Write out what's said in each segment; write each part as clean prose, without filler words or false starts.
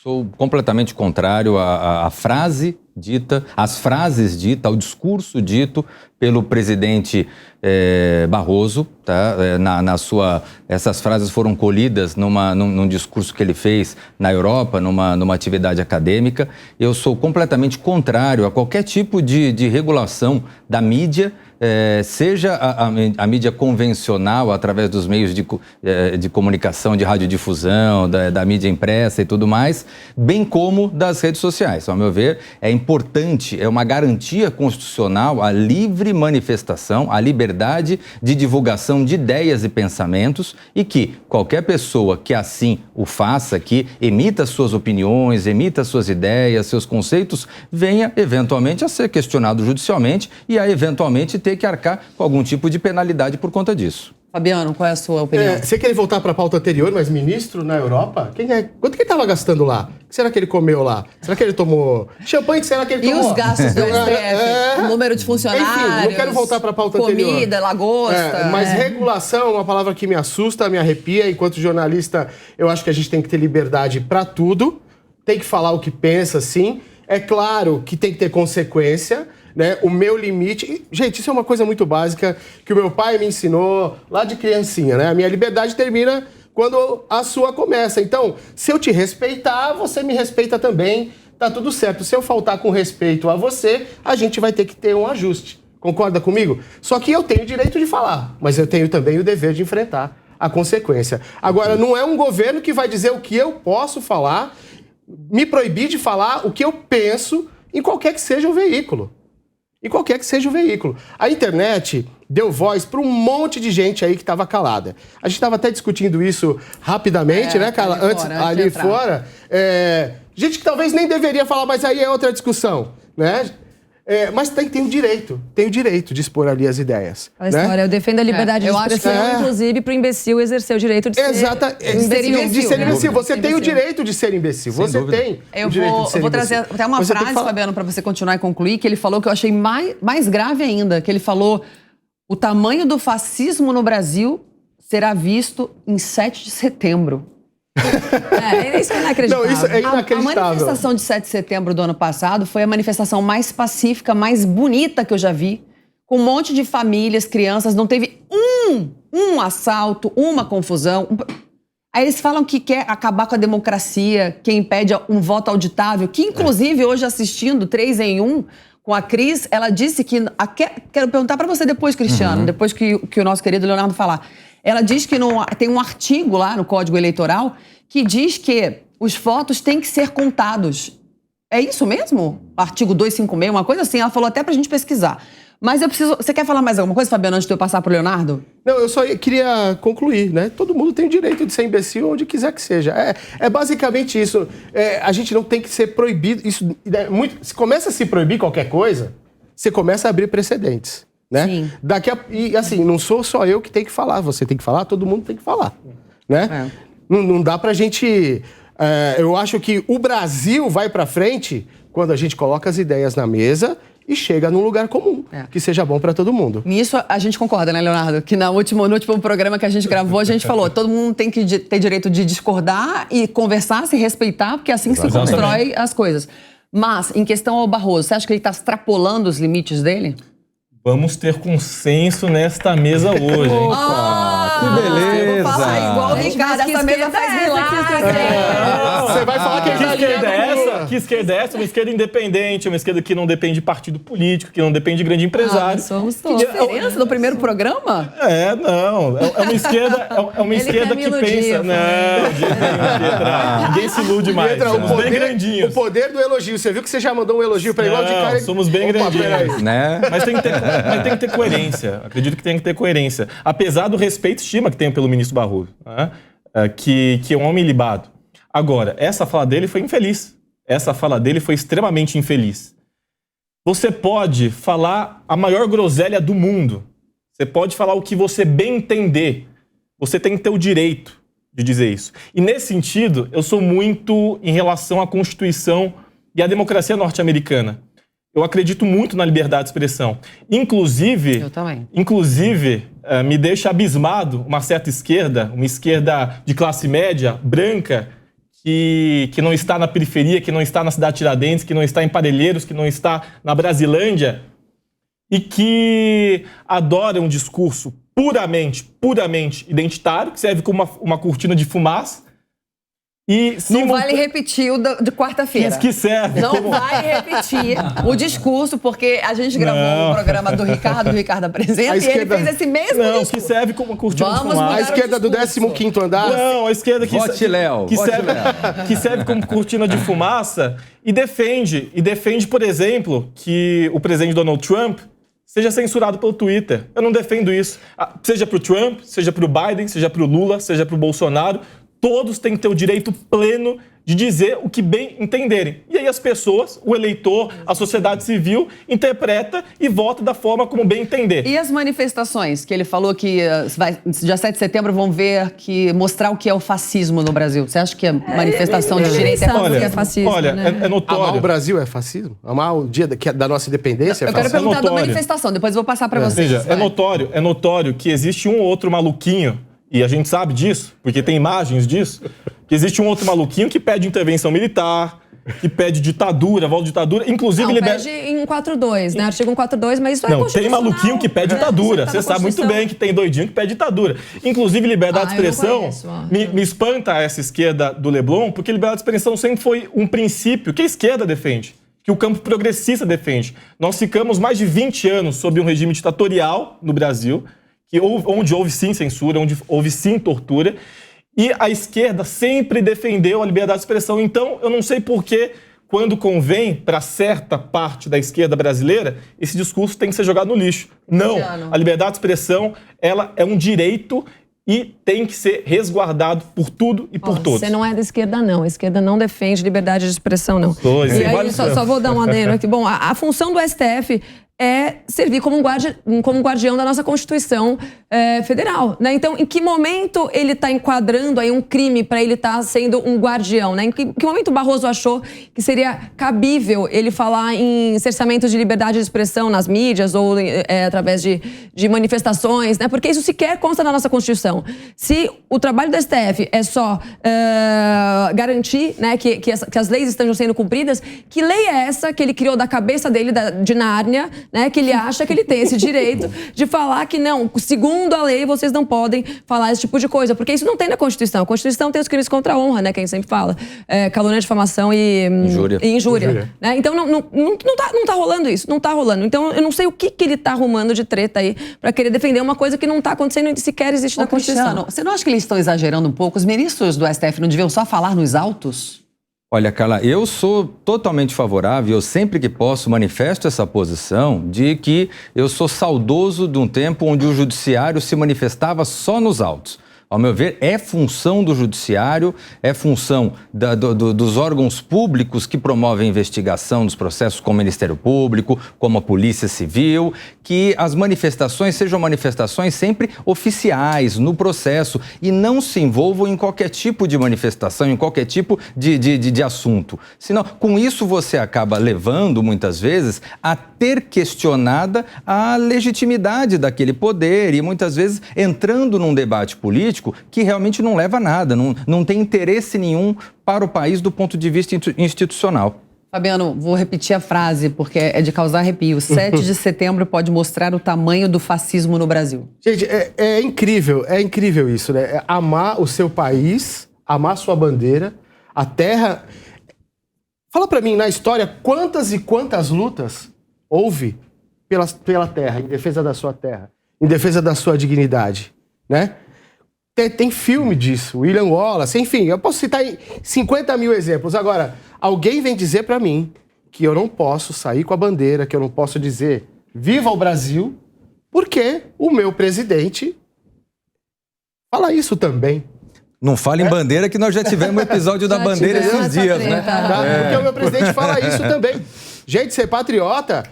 Sou completamente contrário à frase dita, às frases ditas, ao discurso dito pelo presidente Barroso, tá? Essas frases foram colhidas num discurso que ele fez na Europa, numa atividade acadêmica. Eu sou completamente contrário a qualquer tipo de regulação da mídia, seja a mídia convencional, através dos meios de comunicação, de radiodifusão, da mídia impressa e tudo mais, bem como das redes sociais. Ao meu ver, é importante, é uma garantia constitucional a livre manifestação, a liberdade de divulgação de ideias e pensamentos, e que qualquer pessoa que assim o faça, que emita suas opiniões, emita suas ideias, seus conceitos, venha eventualmente a ser questionado judicialmente e a eventualmente ter que arcar com algum tipo de penalidade por conta disso. Fabiano, qual é a sua opinião? Você quer voltar para a pauta anterior, mas ministro na Europa? Quanto que ele estava gastando lá? O que será que ele comeu lá? Será que ele tomou champanhe? Será que ele tomou? E os gastos do STF? O número de funcionários? Enfim, não quero voltar para a pauta anterior. Comida, lagosta. Mas regulação é uma palavra que me assusta, me arrepia. Enquanto jornalista, eu acho que a gente tem que ter liberdade para tudo. Tem que falar o que pensa, sim. É claro que tem que ter consequência, né? O meu limite... Gente, isso é uma coisa muito básica que o meu pai me ensinou lá de criancinha, né? A minha liberdade termina quando a sua começa. Então, se eu te respeitar, você me respeita também. Tá tudo certo. Se eu faltar com respeito a você, a gente vai ter que ter um ajuste. Concorda comigo? Só que eu tenho o direito de falar, mas eu tenho também o dever de enfrentar a consequência. Agora, não é um governo que vai dizer o que eu posso falar, me proibir de falar o que eu penso em qualquer que seja o veículo. Em qualquer que seja o veículo. A internet deu voz para um monte de gente aí que estava calada. A gente estava até discutindo isso rapidamente, né, Carla? Ali fora. Gente que talvez nem deveria falar, mas aí é outra discussão, né? Mas tem o direito de expor ali as ideias. A história, né? Eu defendo a liberdade de expressão, inclusive, para o imbecil exercer o direito de ser imbecil. Você tem o direito de ser imbecil. Você tem o direito de ser imbecil. Eu vou trazer até uma frase, Fabiano, para você continuar e concluir, que ele falou que eu achei mais grave ainda, que ele falou: o tamanho do fascismo no Brasil será visto em 7 de setembro. Isso é inacreditável. Não, isso é inacreditável. A manifestação de 7 de setembro do ano passado foi a manifestação mais pacífica, mais bonita que eu já vi. Com um monte de famílias, crianças, não teve um assalto, uma confusão. Aí eles falam que quer acabar com a democracia, que impede um voto auditável, que inclusive hoje assistindo 3 em 1 com a Cris, ela disse que... Quero perguntar para você depois, Cristiano, depois que o nosso querido Leonardo falar. Ela diz que tem um artigo lá no Código Eleitoral que diz que os votos têm que ser contados. É isso mesmo? Artigo 256, uma coisa assim. Ela falou até pra gente pesquisar. Mas eu preciso... Você quer falar mais alguma coisa, Fabiano, antes de eu passar pro Leonardo? Não, eu só queria concluir, né? Todo mundo tem o direito de ser imbecil onde quiser que seja. É basicamente isso. A gente não tem que ser proibido. Isso se começa a se proibir qualquer coisa, você começa a abrir precedentes. Né? Sim. E assim, não sou só eu que tenho que falar, você tem que falar, todo mundo tem que falar, né? Não dá pra gente... eu acho que o Brasil vai pra frente quando a gente coloca as ideias na mesa e chega num lugar comum, que seja bom pra todo mundo. Nisso a gente concorda, né, Leonardo? Que no último programa que a gente gravou, a gente falou, todo mundo tem que ter direito de discordar e conversar, se respeitar, porque é assim que se constrói as coisas. Mas, em questão ao Barroso, você acha que ele tá extrapolando os limites dele? Vamos ter consenso nesta mesa hoje, hein? Que beleza! Vou falar igual o Ricardo, essa mesa faz milagre. Você vai falar que esquerda é essa? Que esquerda é essa? Uma esquerda independente, uma esquerda que não depende de partido político, que não depende de grande empresário. Que diferença no primeiro programa? Não. É uma esquerda que pensa... Não, ninguém se ilude mais. Somos bem grandinhos. O poder do elogio. Você viu que você já mandou um elogio pra igual de cara? Somos bem grandinhos. Né? Mas tem que ter coerência. Acredito que tem que ter coerência. Apesar do respeito e estima que tenho pelo ministro Barroso, né? Que é um homem libado. Agora, essa fala dele foi infeliz. Essa fala dele foi extremamente infeliz. Você pode falar a maior groselha do mundo. Você pode falar o que você bem entender. Você tem que ter o direito de dizer isso. E nesse sentido, eu sou muito em relação à Constituição e à democracia norte-americana. Eu acredito muito na liberdade de expressão. Inclusive, eu também. Me deixa abismado uma certa esquerda, uma esquerda de classe média, branca, que não está na periferia, que não está na cidade de Tiradentes, que não está em Parelheiros, que não está na Brasilândia, e que adora um discurso puramente identitário, que serve como uma cortina de fumaça. E não vale repetir o de quarta-feira. Que serve. Não vai repetir o discurso, porque a gente gravou um programa do Ricardo apresenta, e ele fez esse mesmo discurso. Que serve como cortina de fumaça. A esquerda do 15º andar. Não, a esquerda que serve como cortina de fumaça e defende, por exemplo, que o presidente Donald Trump seja censurado pelo Twitter. Eu não defendo isso. Seja pro Trump, seja pro Biden, seja pro Lula, seja pro Bolsonaro, todos têm que ter o direito pleno de dizer o que bem entenderem. E aí as pessoas, o eleitor, a sociedade civil, interpreta e vota da forma como bem entender. E as manifestações, que ele falou que dia 7 de setembro vão mostrar o que é o fascismo no Brasil. Você acha que a manifestação de direita é fascismo? Olha, é notório. Amar o Brasil é fascismo? Amar o dia da nossa independência é fascismo? Eu quero perguntar da manifestação, depois eu vou passar para vocês. Veja, é notório que existe um ou outro maluquinho, e a gente sabe disso, porque tem imagens disso, que existe um outro maluquinho que pede intervenção militar, que pede ditadura, volta de ditadura, inclusive... pede em 142, né? Artigo 142, mas isso é constitucional. Tem maluquinho que pede ditadura. Você sabe muito bem que tem doidinho que pede ditadura. Inclusive, liberdade de expressão... Me espanta essa esquerda do Leblon, porque liberdade de expressão sempre foi um princípio que a esquerda defende, que o campo progressista defende. Nós ficamos mais de 20 anos sob um regime ditatorial no Brasil, onde houve sim censura, onde houve sim tortura, e a esquerda sempre defendeu a liberdade de expressão. Então, eu não sei por que, quando convém para certa parte da esquerda brasileira, esse discurso tem que ser jogado no lixo. Não, a liberdade de expressão, ela é um direito e tem que ser resguardado por tudo e por todos. Você não é da esquerda, não. A esquerda não defende liberdade de expressão, não. E aí, só vou dar um adendo aqui. Bom, a função do STF é servir como um guardião da nossa Constituição federal, né? Então, em que momento ele está enquadrando aí um crime para ele estar sendo um guardião, né? Em que momento o Barroso achou que seria cabível ele falar em cerceamento de liberdade de expressão nas mídias ou através de manifestações, né? Porque isso sequer consta na nossa Constituição. Se o trabalho do STF é só garantir, né, que as leis estejam sendo cumpridas, que lei é essa que ele criou da cabeça dele, de Nárnia, né, que ele acha que ele tem esse direito de falar que não, segundo a lei, vocês não podem falar esse tipo de coisa, porque isso não tem na Constituição. A Constituição tem os crimes contra a honra, né, que a gente sempre fala, calúnia, difamação e injúria. Né? Então não tá rolando isso, não tá rolando. Então eu não sei o que ele tá arrumando de treta aí para querer defender uma coisa que não tá acontecendo e sequer existe na Constituição. Cristiano, você não acha que eles estão exagerando um pouco? Os ministros do STF não deviam só falar nos autos? Olha, Carla, eu sou totalmente favorável, eu sempre que posso manifesto essa posição de que eu sou saudoso de um tempo onde o judiciário se manifestava só nos autos. Ao meu ver, é função do judiciário, é função dos órgãos públicos que promovem a investigação dos processos, como o Ministério Público, como a Polícia Civil, que as manifestações sejam manifestações sempre oficiais no processo e não se envolvam em qualquer tipo de manifestação, em qualquer tipo de assunto. Senão, com isso você acaba levando, muitas vezes, a ter questionada a legitimidade daquele poder e, muitas vezes, entrando num debate político que realmente não leva a nada, não tem interesse nenhum para o país do ponto de vista institucional. Fabiano, vou repetir a frase, porque é de causar arrepio. 7 de setembro pode mostrar o tamanho do fascismo no Brasil. Gente, é incrível isso, né? É amar o seu país, amar sua bandeira, a terra. Fala pra mim, na história, quantas e quantas lutas houve pela terra, em defesa da sua terra, em defesa da sua dignidade, né? Tem filme disso, William Wallace, enfim, eu posso citar 50 mil exemplos. Agora, alguém vem dizer pra mim que eu não posso sair com a bandeira, que eu não posso dizer viva o Brasil, porque o meu presidente fala isso também. Não fala em bandeira, que nós já tivemos um episódio da bandeira esses dias, né? Porque o meu presidente fala isso também. Gente, ser patriota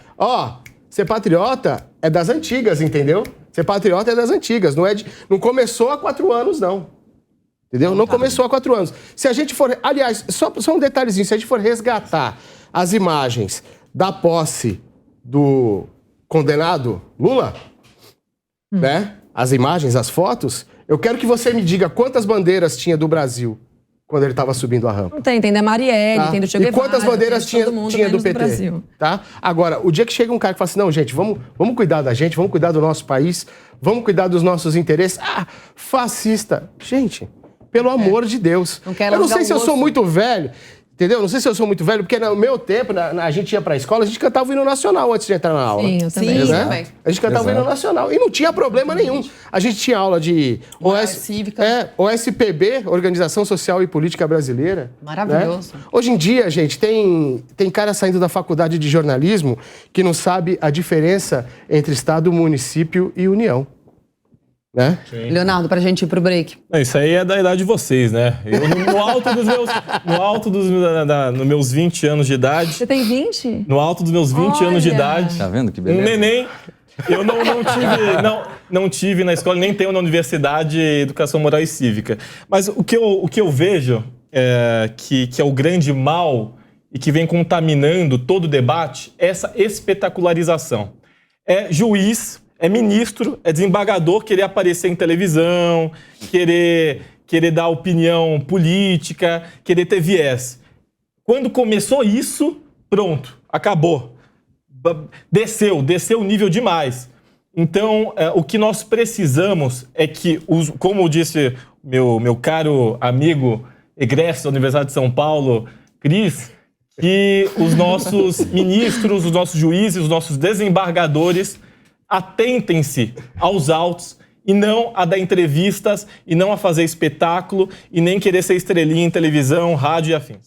é das antigas, entendeu? Ser patriota é das antigas, não começou há 4 anos, não. Entendeu? Não começou há 4 anos. Se a gente for... Aliás, só um detalhezinho. Se a gente for resgatar as imagens da posse do condenado Lula, né? As imagens, as fotos, eu quero que você me diga quantas bandeiras tinha do Brasil quando ele estava subindo a rampa. Não tem da Marielle, tem do Che Guevara. E quantas bandeiras tinha do PT? Brasil. Tá? Agora, o dia que chega um cara que fala assim, não, gente, vamos cuidar da gente, vamos cuidar do nosso país, vamos cuidar dos nossos interesses. Fascista. Gente, pelo amor de Deus. Eu não sei se eu sou muito velho, entendeu? Não sei se eu sou muito velho, porque no meu tempo, a gente ia pra escola, a gente cantava o hino nacional antes de entrar na aula. Sim, eu também. Sim, né? também. A gente cantava o hino nacional. E não tinha problema nenhum. A gente tinha aula de cívica. OSPB, Organização Social e Política Brasileira. Maravilhoso. Né? Hoje em dia, gente, tem cara saindo da faculdade de jornalismo que não sabe a diferença entre Estado, município e União. Né? Leonardo, pra gente ir pro break. Isso aí é da idade de vocês, né? Eu, nos meus 20 anos de idade... Você tem 20? No alto dos meus 20 anos de idade... Tá vendo que beleza? Um neném... Eu não tive na escola, nem tenho na universidade Educação Moral e Cívica. Mas o que eu vejo que é o grande mal e que vem contaminando todo o debate é essa espetacularização. É juiz... É ministro, é desembargador querer aparecer em televisão, querer dar opinião política, querer ter viés. Quando começou isso, pronto, acabou. Desceu o nível demais. Então, o que nós precisamos é que, como disse meu caro amigo egresso da Universidade de São Paulo, Cris, que os nossos ministros, os nossos juízes, os nossos desembargadores atentem-se aos autos e não a dar entrevistas e não a fazer espetáculo e nem querer ser estrelinha em televisão, rádio e afins.